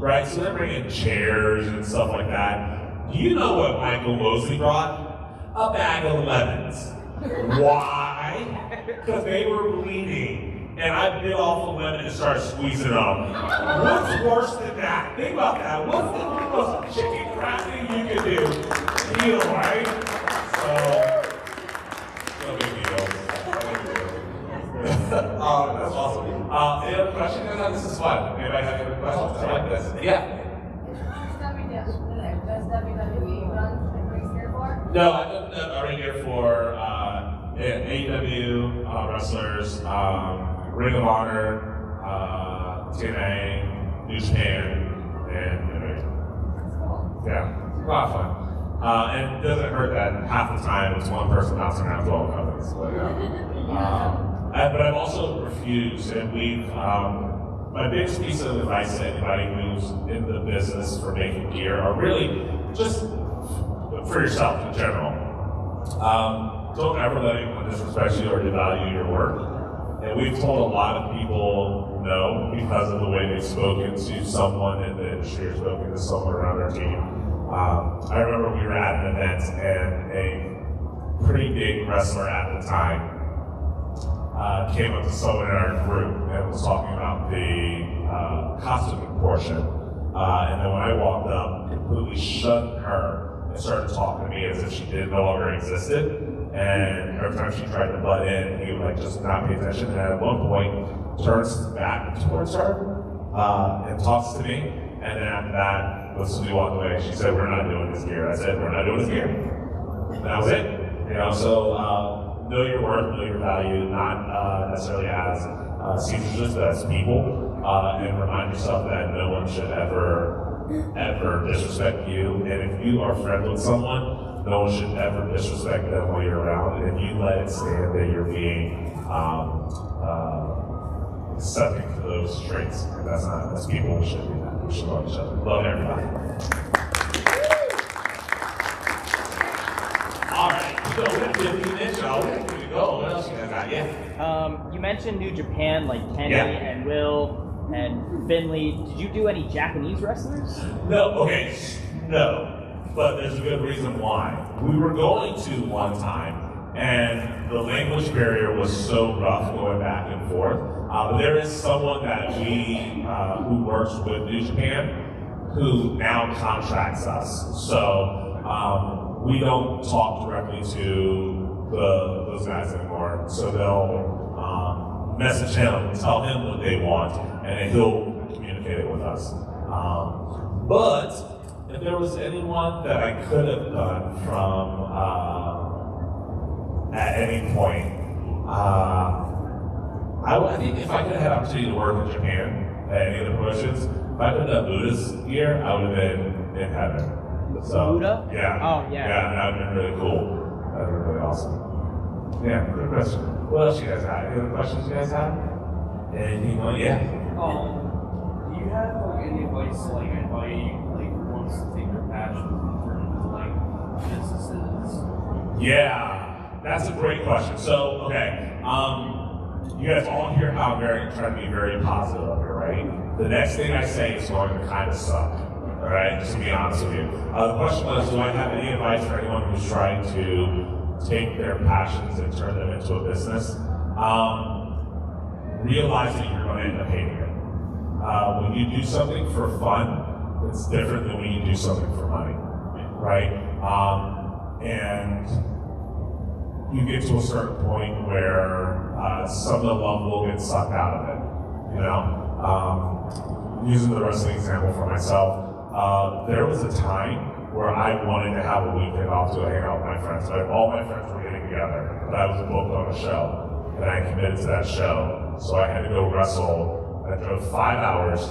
Right? So they're bringing chairs and stuff like that. Do you know what Mikal Mosley brought? A bag of lemons. Why? Because they were bleeding. And I bit off a lemon and started squeezing them. What's worse than that? Think about that. What's the most chicken crab thing you can do? Heal, right? So, no big deal. That's awesome. Any other questions? This is fun. Anybody have any questions? I like this. Yeah. Does WWE run race gear for? No, I don't already here for AEW wrestlers, Ring of Honor, TNA, New Japan, and yeah, a lot of fun. And it doesn't hurt that half the time it's one person bouncing around 12 companies. But I've also refused, and we've, my biggest piece of advice to anybody who's in the business for making gear, or really just for yourself in general, don't ever let anyone disrespect you or devalue your work. And we've told a lot of people no because of the way they've spoken to someone in the industry or spoken to someone around our team. I remember we were at an event and a pretty big wrestler at the time came up to someone in our group and was talking about the costume portion. And then when I walked up, completely shunned her and started talking to me as if she no longer existed. And every time she tried to butt in, he would like just not pay attention. And at one point, turns back towards her and talks to me. And then after that, when somebody walked away, she said, "We're not doing this gear." I said, "We're not doing this gear." And that was it. You know, so know your worth, know your value, not necessarily as seamstresses, but as people, and remind yourself that no one should ever disrespect you. And if you are friends with someone, no one should ever disrespect them while you're around. And if you let it stand that you're being subject to those traits, and that's people who should be that. We should love each other. Love everybody. All right, so we have 15 minutes, y'all. We're good to go. What else you guys got? Yeah. You mentioned New Japan, like Kenny and Will and Finley. Did you do any Japanese wrestlers? No. Okay. No. But there's a good reason why. We were going to one time, and the language barrier was so rough going back and forth. But there is someone that we who works with New Japan who now contracts us. So we don't talk directly to those guys anymore. So they'll message him, tell him what they want, and then he'll communicate it with us. But if there was anyone that I could have done from at any point, I think if I could have had an opportunity to work in Japan at any of the promotions, if I could have done Buddha's gear, I would have been in heaven. So, Buddha? Yeah. Oh, yeah. Yeah, that would have been really cool. That would have been really awesome. Yeah, good question. What else you guys have? Any other questions you guys have? Anything? Yeah. Do you have like any advice to like anybody like wants to take their passion and turn into like businesses? Yeah, that's a great question. So, okay, you guys all hear how I'm trying to be very positive up here, right? The next thing I say is going to kind of suck, all right? Just to be honest with you. The question was, do I have any advice for anyone who's trying to take their passions and turn them into a business? Realize that you're going to end up hating it. When you do something for fun, it's different than when you do something for money, right? And you get to a certain point where some of the love will get sucked out of it, you know? Using the wrestling example for myself, there was a time where I wanted to have a weekend off to hang out with my friends. Like, all my friends were getting together, but I was booked on a show, and I committed to that show, so I had to go wrestle. I drove 5 hours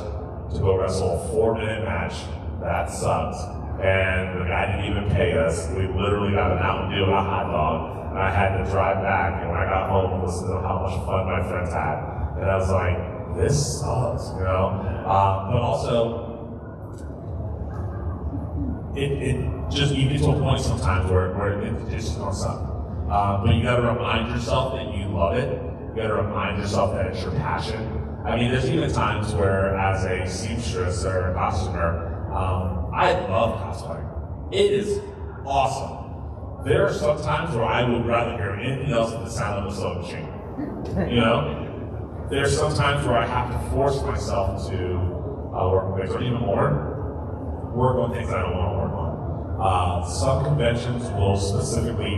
to go wrestle a 4-minute match. That sucked. And the guy didn't even pay us. We literally got a Mountain Dew and a hot dog. and I had to drive back, and when I got home, I listened to how much fun my friends had, and I was like, this sucks, you know? But also, it just, you get to a point sometimes where it just don't suck. But you gotta remind yourself that you love it. You gotta remind yourself that it's your passion. I mean, there's even times where, as a seamstress or a costumer, I love cosplaying. It is awesome. There are some times where I would rather hear anything else than the sound of a sewing machine. You know? There's some times where I have to force myself to work on things, or even more, work on things I don't want to work on. Some conventions will specifically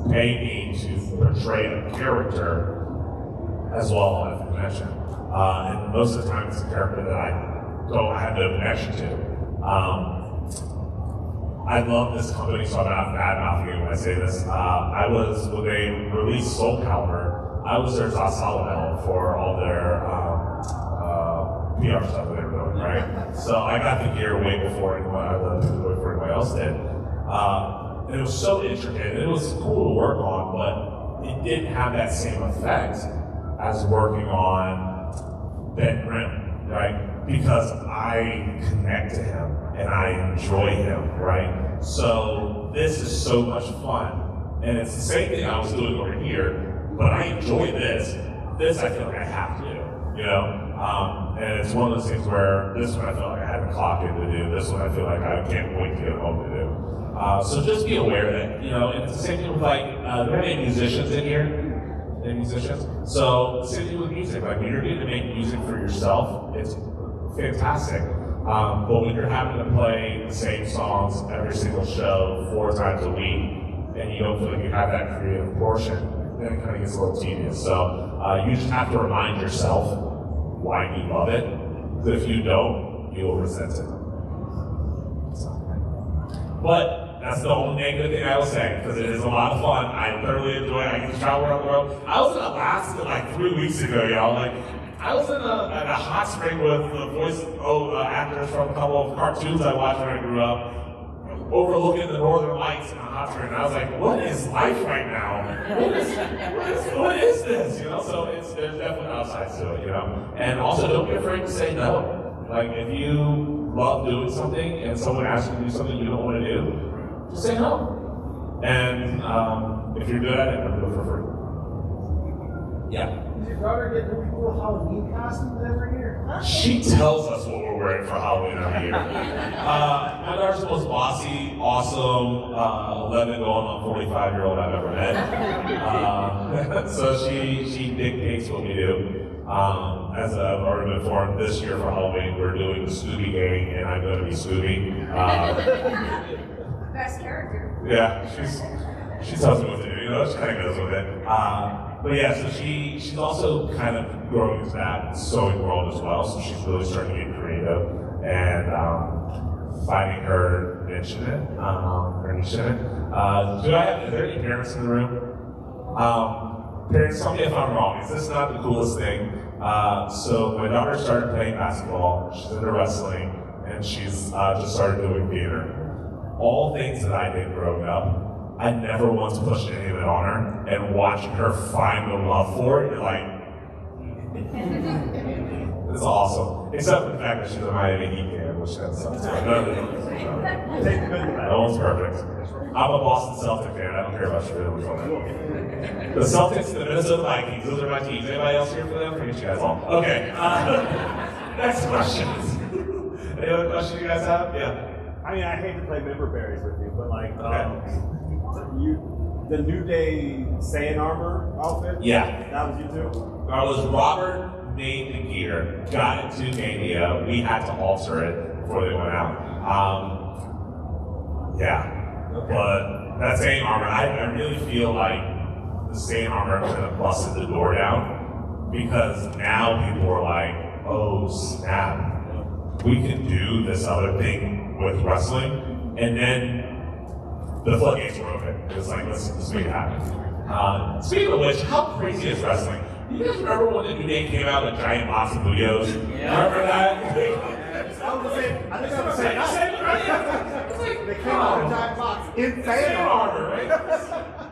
pay me to portray a character as well at the convention. And most of the time it's a character that I have no connection to. I love this company, so I'm not bad-mouthing it when I say this. When they released Soul Calibur, I was their Zasalabel for all their PR stuff that they were doing, right? So I got the gear way before anyone else did. And it was so intricate, it was cool to work on, but it didn't have that same effect as working on Ben Grimm, right? Because I connect to him and I enjoy him, right? So this is so much fun. And it's the same thing I was doing over here, but I enjoy this. This I feel like I have to do, you know? And it's one of those things where this one I feel like I had to clock in to do, this one I feel like I can't wait to get home to do. So just be aware that, you know, and it's the same thing with like, there are many musicians in here. Musicians. So same thing with music. Like when you're getting to make music for yourself, it's fantastic. But when you're having to play the same songs every single show 4 times a week, and you don't feel like you have that creative portion, then it kind of gets a little tedious. So you just have to remind yourself why you love it. Because if you don't, you will resent it. But that's the only negative thing I will say, because it is a lot of fun. I thoroughly enjoy it. I get to travel around the world. I was in Alaska like 3 weeks ago, y'all. Like, I was in a hot spring with the voice actors from a couple of cartoons I watched when I grew up, overlooking the northern lights in a hot spring. And I was like, what is life right now? What is this? You know, so there's definitely upsides to it, you know? And also, don't be afraid to say no. Like, if you love doing something and someone asks you to do something you don't want to do, just say no. And if you're good at it, do it for free. Yeah. Does your daughter get really cool Halloween costumes every year? She tells us what we're wearing for Halloween every year. My daughter's the most bossy, awesome, 11 going on 45-year-old I've ever met. So she dictates what we do. As I've already been informed, this year for Halloween we're doing the Scooby Gang, and I'm going to be Scooby. Best character. Yeah, she tells me what to do, you know, she kind of goes with it. But yeah, so she's also kind of growing into that sewing world as well, so she's really starting to get creative and finding her niche in it, is there any parents in the room? Parents, tell me if I'm wrong, is this not the coolest thing? So my daughter started playing basketball, she's into wrestling, and she's just started doing theater. All things that I did growing up, I never once pushed any of it on her, and watching her find the love for it, you're like, it's awesome. Except for the fact that she's a Miami Heat fan, which that sucks. No one's perfect. I'm a Boston Celtic fan, I don't care about your feelings on that. The Celtics and the Minnesota Vikings, those are my teams. Anybody else here for them? Forget you guys all. Okay, next questions. Any other questions you guys have? Yeah. I mean, I hate to play member berries with you, but like, the New Day Saiyan armor outfit? Yeah. That was you too? That was Robert made the gear, got it to Mania, we had to alter it before they went out. Yeah. Okay. But that Saiyan armor, I really feel like the Saiyan armor kind of busted the door down, because now people are like, oh snap, we can do this other thing with wrestling, and then the floodgates were open. It was like, let's make it happen. Speaking of which, how crazy is wrestling? You guys remember when the New Day came out with a giant box of Booyos? Yeah. Remember that? I think I was saying, It's like, they came out with a giant box in fan armor, right?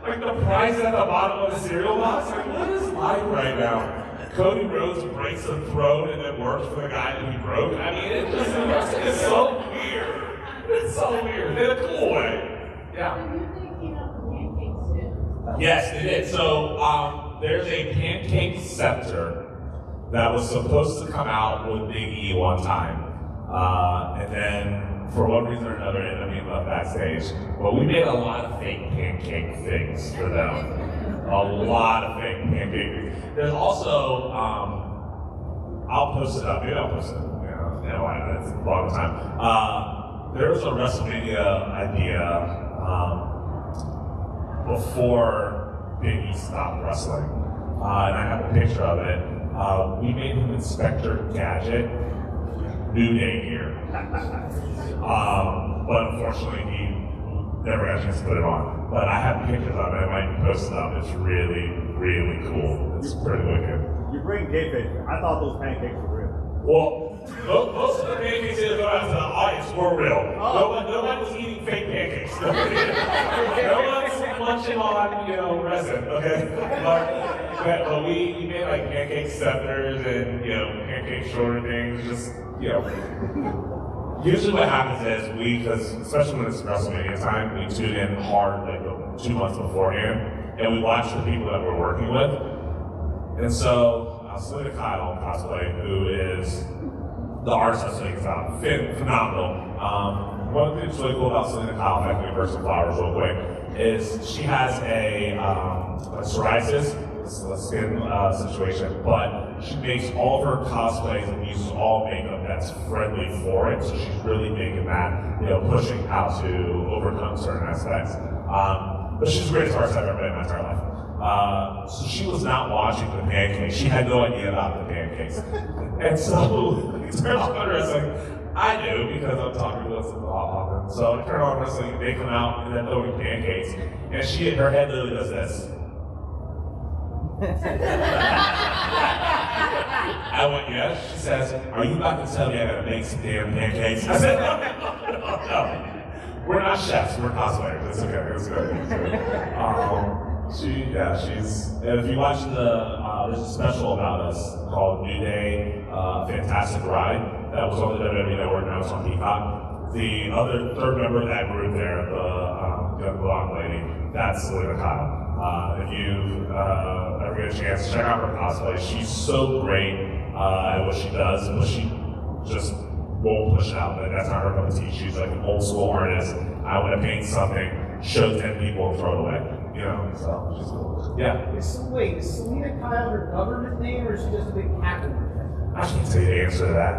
Like the price at the bottom of the cereal box? Like, what is life right now? Cody Rhodes breaks a throat and then works for the guy that he broke. I mean, it's so weird. It's so weird. In a cool way. Yeah. Yes, it is. So there's a pancake scepter that was supposed to come out with Big E one time. And then for one reason or another, ended up being left backstage. But we made a lot of fake pancake things for them. A lot of fake pancake things. There's also, I'll post it up. Maybe I'll post it. Yeah, why not? It's a long time. There was a WrestleMania idea before Big E stopped wrestling. And I have a picture of it. We made him Inspector Gadget, New Day gear. But unfortunately, he never got a chance to put it on. But I have pictures of it. I might post it up. It's really, really cool. It's pretty wicked. You bring kayfabe. I thought those pancakes were real. Well, most of the pancakes that go out to the audience were real. Nobody was eating fake pancakes. No one was munching on, resin, okay? But we made like pancake scepters and, pancake shorter things, just, Usually what happens is because especially when it's WrestleMania time, we tune in hard like 2 months beforehand, and we watch the people that we're working with. And so, Selena Kyle Cosplay, who is the artist that Selena Kyle, phenomenal. One of the things really cool about Selena Kyle, if I can give her some flowers real quick, is she has a psoriasis, a skin situation, but she makes all of her cosplays and uses all makeup that's friendly for it. So she's really big in that, pushing how to overcome certain aspects. But she's the greatest artist I've ever met in my entire life. So she was not watching the pancakes. She had no idea about the pancakes. And so we turned on wrestling. I knew because I'm talking to us often. So I turn on wrestling, they come out and then throwing pancakes. And her head literally does this. I went, yes. She says, are you about to tell me I gotta make some damn pancakes? I said, no. We're not chefs, we're cosplayers. It's okay, it's good. She's, and if you watch there's a special about us called New Day, Fantastic Ride, that was on the WWE Network, now it's on Peacock. The other third member of that group there, the young blonde lady, that's Selena Kyle. If you ever get a chance, check out her cosplay. She's so great at what she does, but she just won't push out. That's not her cup of tea. She's like an old school artist. I want to paint something, show 10 people, and throw it away. So she's cool. Yeah. Wait, is Selena Kyle her government name, or is she just a big Catwoman? I can't tell you the answer to that.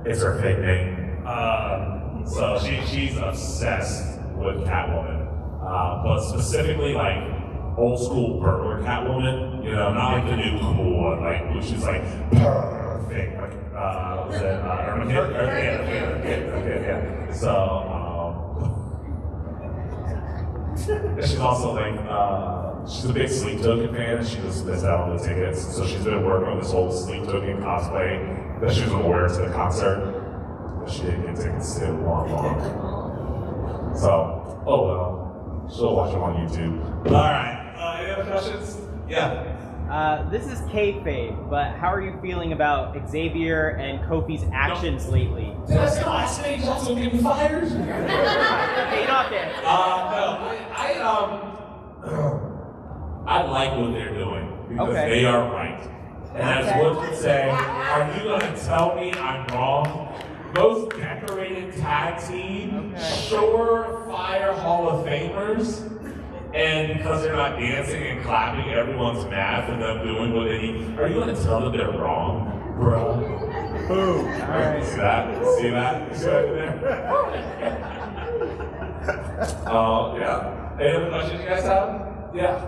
It's her fake name. So she's obsessed with Catwoman. But specifically like old school burglar Catwoman, not like the new cool one, like which is like perfect. Like was it yeah. So she's also like she's a big Sleep Token fan, and she just missed out on the tickets. So she's been working on this whole Sleep Token cosplay that she was gonna wear to the concert, but she didn't get tickets to long. So oh well. She'll watch them on YouTube. All right. Any other questions? Yeah. This is kayfabe, but how are you feeling about Xavier and Kofi's actions lately? Did I say last name? That's gonna get me fired. Okay, you don't have to. I like what they're doing because Okay. they are right. And as Wood would say, are you gonna tell me I'm wrong? Most decorated tag team, surefire Hall of Famers, and because they're not dancing and clapping, everyone's mad for them doing what they need. Are you going to tell them they're wrong, bro? Boom. All right. See that? See that? See what I did there? Yeah. Any other questions you guys have? Yeah.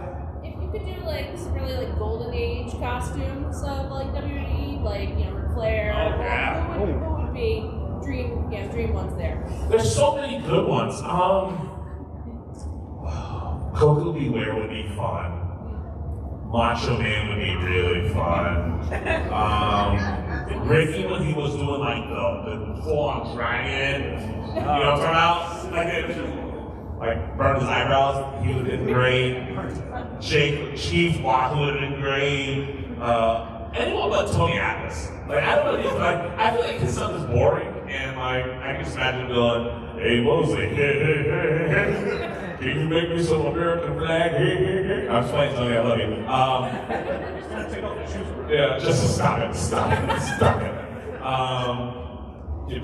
If you could do like some really like golden age costumes of like WWE, like Ric Flair, what would be dream ones there? There's so many good ones. Coco Beware would be fun. Macho Man would be really fun. Ricky when he was doing like the full-on dragon, you know what I'm talking about? like burned his eyebrows, he would have been great. Chief Wahoo would have been great. Anyone but Tony Atlas. Like I don't know, I feel like his stuff is boring, and like I can just imagine him going, "Hey Mosley, can you make me some American flag? I'm just playing Tony, I love you. Yeah, just stop it.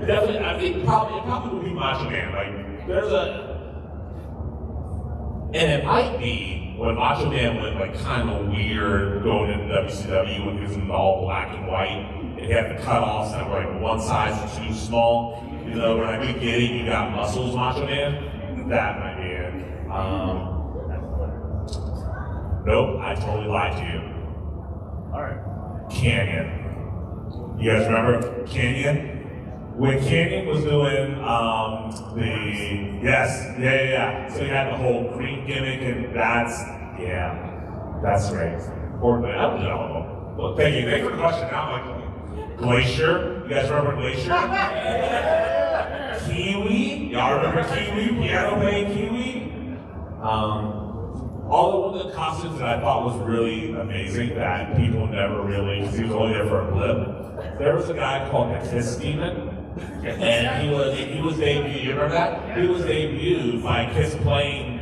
Definitely, I think it probably would be Macho Man. Like there's and it might be when Macho Man went like kind of weird going into WCW when he was in all black and white. And he had the cutoffs that were like one size too small. You know, when I get it, you got muscles, Macho Man. That might be it. Nope, I totally lied to you. All right. Canyon. You guys remember Canyon? When Canyon was doing So he had the whole green gimmick, and that's great. Or I don't know. Well, thank you for the question. Now I'm like Glacier. You guys remember Glacier? Kiwi. Y'all remember Kiwi? Piano playing Kiwi. All of the costumes that I thought was really amazing that people never really, because he was only there for a blip. There was a guy called the Kiss Demon. And he was debuted, you remember that? He was debuted by Kiss playing,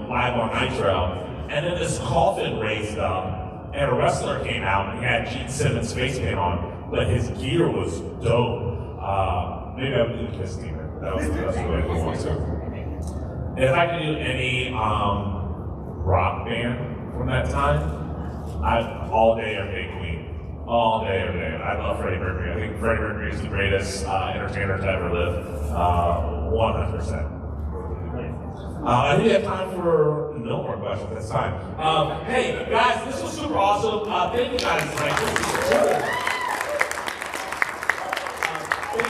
live on Nitro. And then this coffin raised up, and a wrestler came out, and he had Gene Simmons' face paint on, but his gear was dope. Maybe I would do the Kiss Demon. That was really cool one too. And if I could do any rock band from that time, all day, every day Queen. All day, every day. I love Freddie Mercury. I think Freddie Mercury is the greatest entertainer to ever live. 100%. I think we have time for no more questions this time. Hey, guys, this was super awesome. Thank you guys. Thank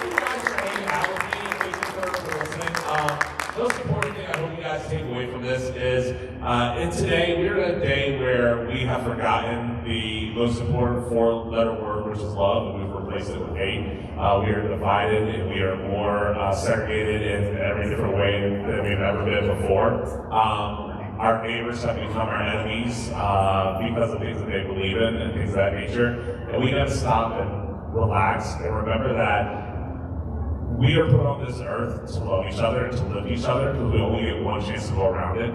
you guys for hanging out with me. Thank you for listening. The most important thing I hope you guys take away from this is, we're in a day where we have forgotten the most important four-letter word, which is love, and we've replaced it with hate. We are divided, and we are more segregated in every different way than we've ever been before. Our neighbors have become our enemies because of things that they believe in and things of that nature. And we gotta stop and relax and remember that we are put on this earth to love each other and to live each other because we only get one chance to go around it.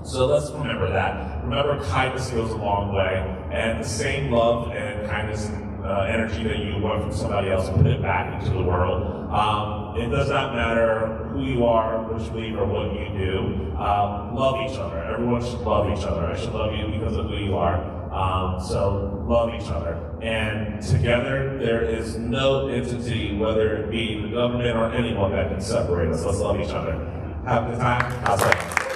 So let's remember that. Remember, kindness goes a long way, and the same love and kindness and energy that you want from somebody else, put it back into the world. It does not matter who you are, what you believe, or what you do. Love each other. Everyone should love each other. I should love you because of who you are. So love each other. And together, there is no entity, whether it be the government or anyone, that can separate us. Let's love each other. Have a good time. How's that?